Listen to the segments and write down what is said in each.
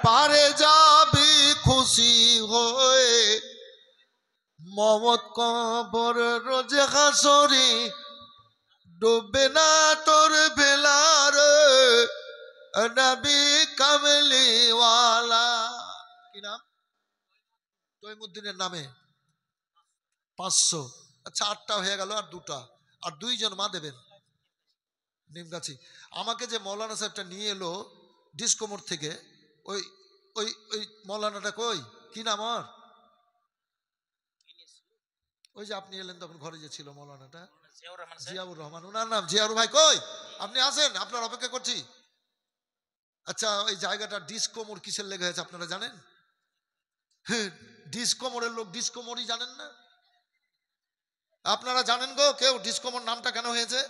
পারে যাবি খুশি হয়ে মমত কবর রোজে হাসরি ডুববে না তোর ভেলার নবী কামলিওয়ালা। কি নাম? তৈমুদ্দিনের নামে 500। আচ্ছা 8টা হয়ে গেল, আর 2টা, আর 2জন মা দেবেন নিমগাছি। আমাকে যে মৌলানা সাহেবটা নিয়ে এলো ডিসকোমোর থেকে, ওই ওই ওই মৌলানাটা কই, কি নাম ওর? ওই যে আপনি এলেন তখন ঘরে যে ছিল মৌলানাটা, জিয়াউর রহমান, ওনার নাম জিয়াউর ভাই কই? আপনি আসেন, আপনার অপেক্ষা করছি। আচ্ছা ওই জায়গাটা ডিসকোমোর কিসের লেগে হয়েছে আপনারা জানেন? ডিসকোমোরের লোক ডিসকোমোরই জানেন না? আপনারা জানেন গো কেউ ডিসকোমোর নামটা কেন হয়েছে?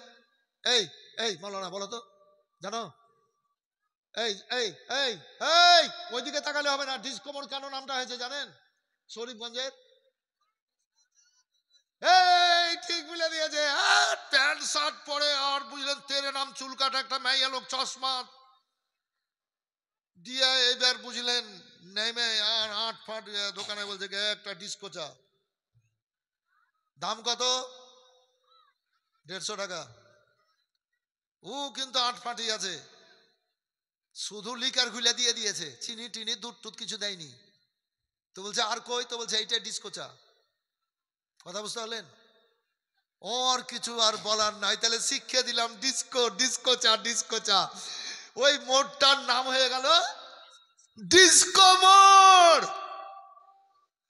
এই এই মৌলানা বলো তো, জানো? এই এই এই এই ওইদিকে তাকালে হবে না। ডিসকোমোর কেন নামটা হয়েছে জানেন? শরীফগঞ্জের এই ঠিক বলে দিয়েছে। প্যান্ট শার্ট পরে আর বুঝলেন তেরে নাম চুল কাটা একটা মেয়ে লোক চশমা দিয়ে এবার বুঝলেন নেমে আর 8 ফাট দোকানে বলছে একটা ডিস্কো চা, দাম কত? 150 টাকা। ও কিন্তু 8 ফাটি আছে, শুধু লিকার খুলে দিয়ে দিয়েছে, চিনি টিনি দুধ টুধ কিছু দেয়নি। তো বলছে আর কই? তো বলছে এইটা ডিস্কো চা। কথা বুঝতে পারলেন? ওর কিছু আর বলার নাই, তাহলে শিখিয়ে দিলাম ডিস্কো ডিস্কো চা ডিস্কো চা। ওই মোড়টার নাম হয়ে গেল ডিস্কো মোড়।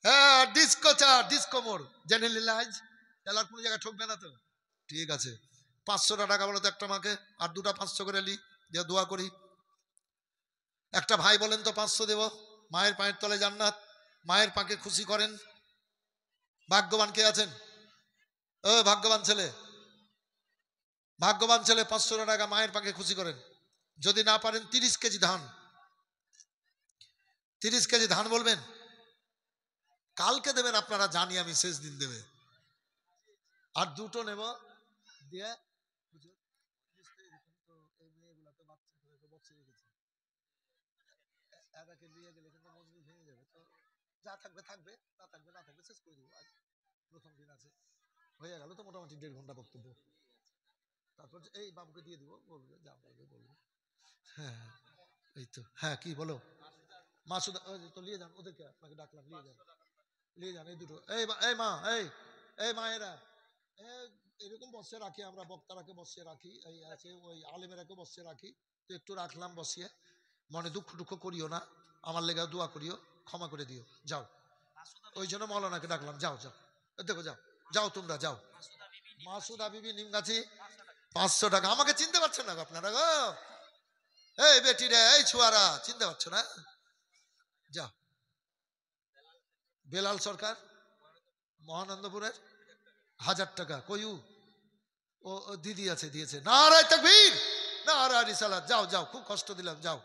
হ্যাঁ ডিস্কো চা ডিস্কো মোড়। জেনে নিলে আজ তাহলে আর কোনো জায়গায় ঠকবে না তো। ঠিক আছে 500 টাকা বলো তো একটা মাকে, আর 2টা 500 করে লি দিয়ে দোয়া করি। একটা ভাই বলেন তো 500 দেব, মায়ের পায়ের তলে জান্নাত, মায়ের পাকে খুশি করেন। ভাগ্যবান কে আছেন? ও ভাগ্যবান ছেলে, ভাগ্যবান ছেলে 500 টাকা মায়ের পাকে খুশি করেন। যদি না পারেন 30 কেজি ধান, 30 কেজি ধান বলবেন, কালকে দেবেন আপনারা জানি আমি, শেষ দিন দেবে। আর 2টো নেব দিয়ে যা থাকবে থাকবে, না থাকবে না থাকবে, শেষ করে দিব। আজ প্রথম দিন আছে, হয়ে গেল তো মোটামুটি 1.5 ঘন্টা বক্তব্য। তারপর এই বাবুকে দিয়ে দিব, বলবে যা বলবে বলবে। হ্যাঁ এই তো। হ্যাঁ কি বলো? মাসুদ তো নিয়ে যান ওদেরকে, আপনাকে ডাকলাম, নিয়ে যান নিয়ে যান এই 2টো। এই মা, এই মায়েরা এরকম বসে রাখি আমরা, বক্তারাকে বসিয়ে রাখি, এই আছে ওই আলেমেরাকে বসিয়ে রাখি, তো একটু রাখলাম বসিয়ে। মনে দুঃখ টুঃখ করিও না, আমার লেগে দোয়া করিও, ক্ষমা করে দিও। যাও, ওই জন্য মৌলানাকে ডাকলাম। যাও যাও দেখো, যাও যাও তোমরা যাও। মাসুদা বিবি নিমগাছি 500 টাকা। আমাকে চিনতে পারছেন না আপনারা গো? এই বেটি রে, এই ছুয়ারা চিনতে পারছো না? যাও। বেলাল সরকার মহানন্দপুরের 1000 টাকা। কয়ু? ও দিদি আছে, দিয়েছে। নারায়ে তাকবীর, নারায়ে রিসালাত। যাও যাও, খুব কষ্ট দিলাম, যাও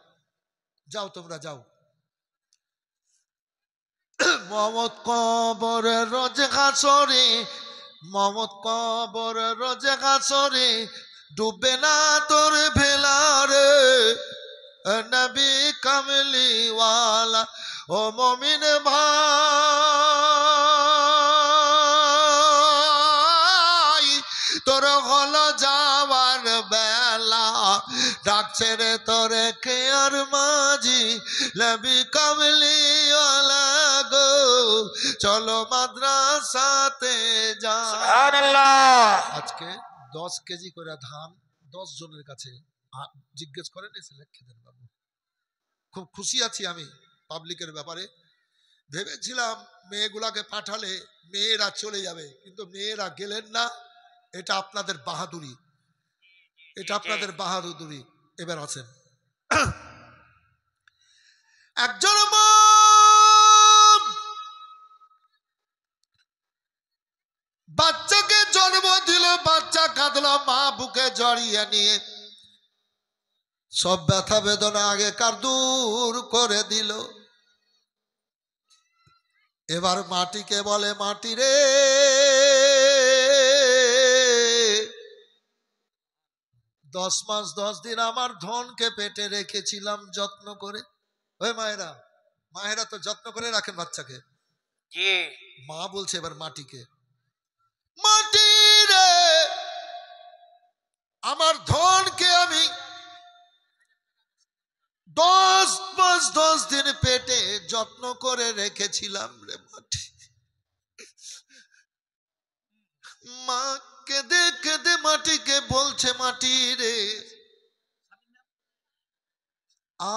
যাও তোমরা যাও। মমত কবর রোজে হাসরে, মমত কবর রোজে হাসরে ডুববে না তোর ভেলারে নবী কামলিওয়ালা। ও মুমিন ভাই তোর হলো যাওয়ার বেলা, ডাকছে রে তোরে কে আর মাঝি নবী কামলিওয়ালা গো, চলো মাদ্রাসাতে যা। সুবহানাল্লাহ। আজকে 10 কেজি করে ধান 10 জনের কাছে জিজ্ঞেস করেন, এসে লিখে দেন বাবু। খুব খুশি আছি আমি পাবলিকের ব্যাপারে। ভেবেছিলাম মেয়েগুলাকে পাঠালে মেয়েরা চলে যাবে, কিন্তু মেয়েরা গেলেন না। এটা আপনাদের বাহাদুরি, এটা আপনাদের বাহাদুরি। এবার আছেন একজন বাচ্চাকে জন্ম দিল, বাচ্চা কাঁদলো, মা বুকে জড়িয়ে নিয়ে সব ব্যথা বেদনা আগেকার দূর করে দিল। এবার মাটিকে বলে, মাটি রে 10 মাস 10 দিন আমার ধনকে পেটে রেখেছিলাম যত্ন করে, ওই মায়েরা, মায়েরা তো যত্ন করে রাখেন বাচ্চাকে। জি মা বলছে এবার মাটিকে, মাটি রে আমার ধনকে আমি 10 মাস 10 দিন পেটে যত্ন করে রেখেছিলাম রে মাটি। মা কেঁদে কেঁদে মাটিকে বলছে, মাটি রে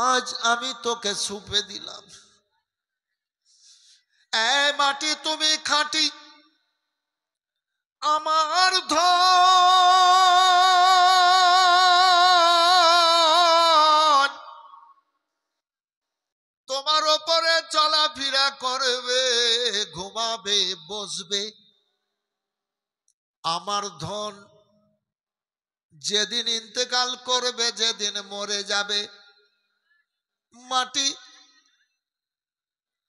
আজ আমি তোকে সুপে দিলাম। এ মাটি তুমি খাঁটি আমার ধন, তোমার ওপরে চলাফেরা করবে, ঘুমাবে, বসবে। আমার ধন যেদিন ইন্তেকাল করবে, যেদিন মরে যাবে, মাটি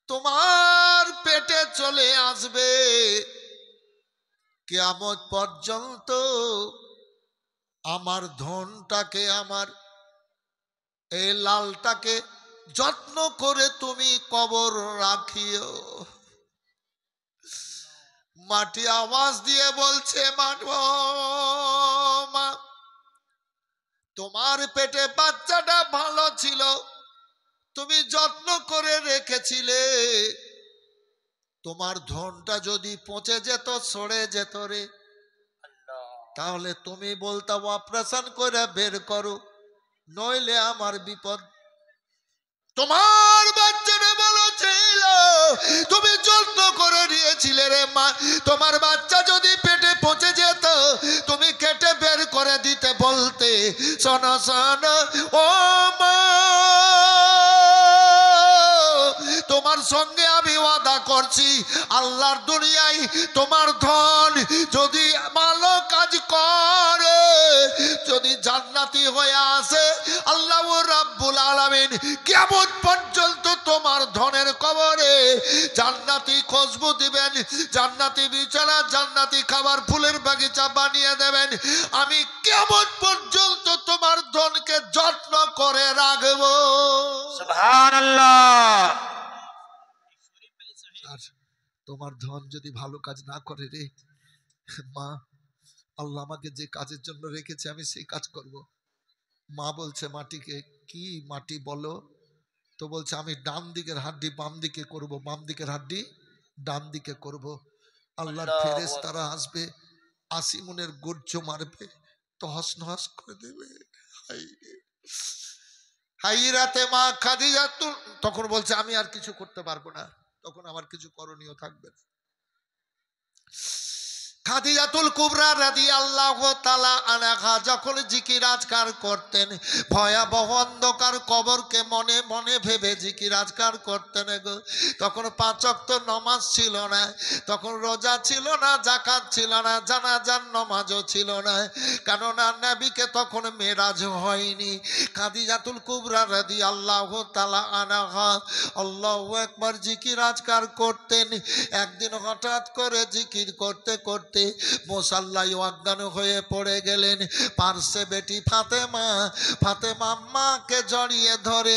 তোমার পেটে চলে আসবে। কিয়ামত পর্যন্ত আমার ধনটাকে, আমার এই লালটাকে যত্ন করে তুমি কবর রাখিও। মাটি আওয়াজ দিয়ে বলছে, মা তোমার পেটে বাচ্চাটা ভালো ছিল, তুমি যত্ন করে রেখেছিলে, তোমার ধনটা যদি পচে যেত, সরে যেত রে, তাহলে তুমি বলতাম অপারেশন করে বের করো, নইলে আমার বিপদ। তোমার বাচ্চাটা ভালো ছিল, তুমি যত্ন করে নিয়েছিলে রে মা, তোমার বাচ্চা যদি পেটে পচে যেত, তুমি কেটে বের করে দিতে বলতে। শোনো শোনো ও মা, তোমার সঙ্গে আমি ওয়াদা করছি, আল্লাহর দুনিয়ায় তোমার ধন যদি ভালো কাজ করে, যদি জান্নাতি হয়ে আসে, আল্লাহ রাব্বুল আলামিন কিয়ামত পর্যন্ত তোমার ধনের কবরে জান্নাতি খুশবু দিবেন, জান্নাতি বিছানা, জান্নাতি খাবার, ফুলের বাগিচা বানিয়ে দেবেন। আমি কিয়ামত পর্যন্ত তোমার ধনকে যত্ন করে রাখবো। সুবহানাল্লাহ। আর তোমার ধন যদি ভালো কাজ না করে রে মা, আল্লাহ আমাকে যে কাজের জন্য রেখেছে আমি সেই কাজ করব। মা বলছে মাটিকে, কি মাটি বলো? তো বলছে আমি ডান দিকের হাড্ডি বাম দিকে করব, বাম দিকের হাড্ডি ডান দিকে করব। আল্লাহর ফেরেশতারা আসবে, 80 মনের গর্জ মারবে, তহস নহস করে দেবে। হাই রাতে মা খাদিজা তখন বলছে আমি আর কিছু করতে পারবো না, তখন আমার কিছু করণীয় থাকবে না। খাদিজাতুল কুবরা রাদিয়াল্লাহু তাআলা আনহা যখন জিকির আজকার করতেন, ভয়াবহ অন্ধকার কবরকে মনে মনে ভেবে জিকির আজকার করতেন গো। তখন 5 ওয়াক্ত নামাজ ছিল না, তখন রোজা ছিল না, যাকাত ছিল না, জানাজার নামাজও ছিল না, কেননা নবীকে তখন মেরাজ হয়নি। খাদিজাতুল কুবরা রাদিয়াল্লাহু তাআলা আনহা আল্লাহু আকবার জিকির আজকার করতেন। একদিন হঠাৎ করে জিকির করতে করতে মুসাল্লায় অজ্ঞান হয়ে পড়ে গেলেন। পার্শ্বে বেটি ফাতেমা, ফাতেমা মাকে জড়িয়ে ধরে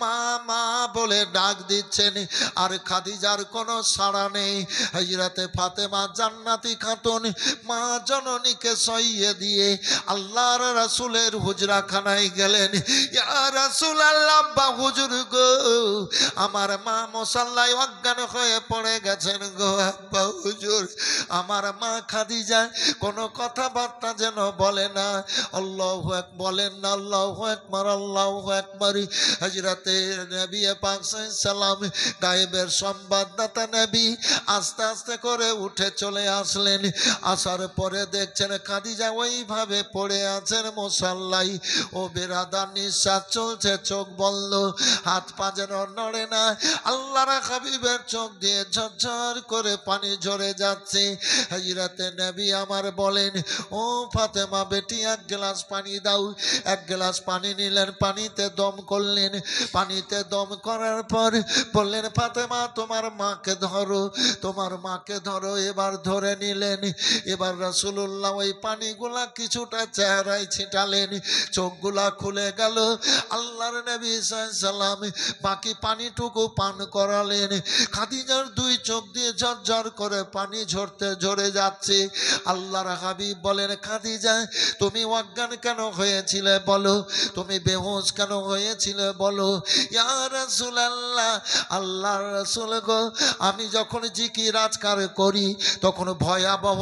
মা মা বলে ডাক দিচ্ছেন, আর খাদিজার কোনো সাড়া নেই। হযরতে ফাতেমা জান্নাতি খাতুন মা জননীকে সইয়ে দিয়ে আল্লাহর রাসূলের হুজরাখানায় গেলেন। ইয়া রাসূলুল্লাহ, বা হুজুর গো, আমার মা মুসাল্লায় অজ্ঞান হয়ে পড়ে গেছেন গো। আব্বা হুজুর, আমার মা খাদিজা কোনো কথাবার্তা যেন বলে না। আল্লাহু আকবার বলেন না, আল্লাহু আকবার, আল্লাহু আকবার। হযরতে নবী পাক সাল্লাল্লাহু আলাইহি সাল্লাম গায়েবের সংবাদদাতা নবী আস্তে আস্তে করে উঠে চলে আসলেন। আসার পরে দেখছেন খাদিজা ওইভাবে পড়ে আছেন মুসাল্লায়। ও বেরাদার নিঃশ্বাস চলছে, চোখ বন্ধ, হাত পা যেন নড়ে না। আল্লাহর হাবিবের চোখ দিয়ে ঝরঝর করে পানি ঝরে যাচ্ছে। হযরত রাতে নবী আমার বলেন, ও ফাতেমা বেটি এক গ্লাস পানি দাও। এক গ্লাস পানি নিলেন, পানিতে দম করলেন। পানিতে দম করার পর বললেন, ফাতেমা তোমার মাকে ধরো, তোমার মাকে ধরো। এবার ধরে নিলেন। এবার রাসূলুল্লাহ ওই পানিগুলা কিছুটা চেহারায় ছিটালেন, চোখগুলা খুলে গেল। আল্লাহর নবী সাল্লাম বাকি পানিটুকু পান করালেন। খাদিজার দুই চোখ দিয়ে ঝরঝর করে পানি ঝরে যাচ্ছে। আল্লাহর হাবিব বলেন, খাদিজা তুমি অজ্ঞান কেন হয়েছিলে বলো, তুমি বেহুশ কেন হয়েছিলে বলো। ইয়া রাসূলুল্লাহ, আল্লাহর রাসূল গো, আমি যখন জিকির আজকার করি তখন ভয়াবহ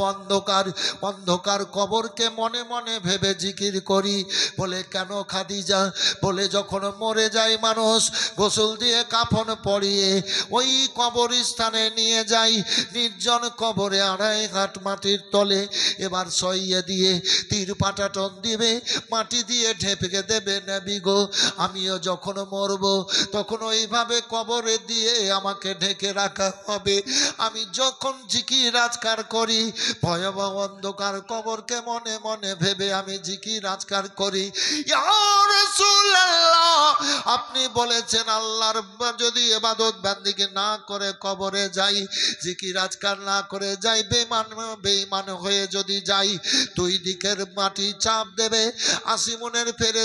অন্ধকার কবরকে মনে মনে ভেবে জিকির করি। বলে কেন খাদিজা? বলে যখন মরে যায় মানুষ, গোসল দিয়ে কাফন পরিয়ে ওই কবরস্থানে নিয়ে যাই, নির্জন কবরে 2.5 হাত মাটির তলে এবার সইয়ে দিয়ে তীর পাটাটন দিবে, মাটি দিয়ে ঢেপে দেবে। নবী গো, আমিও যখন মরব তখন ওইভাবে কবরে দিয়ে আমাকে ঢেকে রাখা হবে। আমি যখন জিকির আজকার করি ভয়াবহ অন্ধকার কবরকে মনে মনে ভেবে আমি জিকির আজকার করি। ইয়া রাসূলুল্লাহ, আপনি বলেছেন আল্লাহর যদি ইবাদত বান্দিগি না করে কবরে যাই, জিকির আজকার না করে যাই, বেঈমান হয়ে যদি যাই, দুই দিকের মাটি চাপ দেবে, 80 মনের ফেরেশতা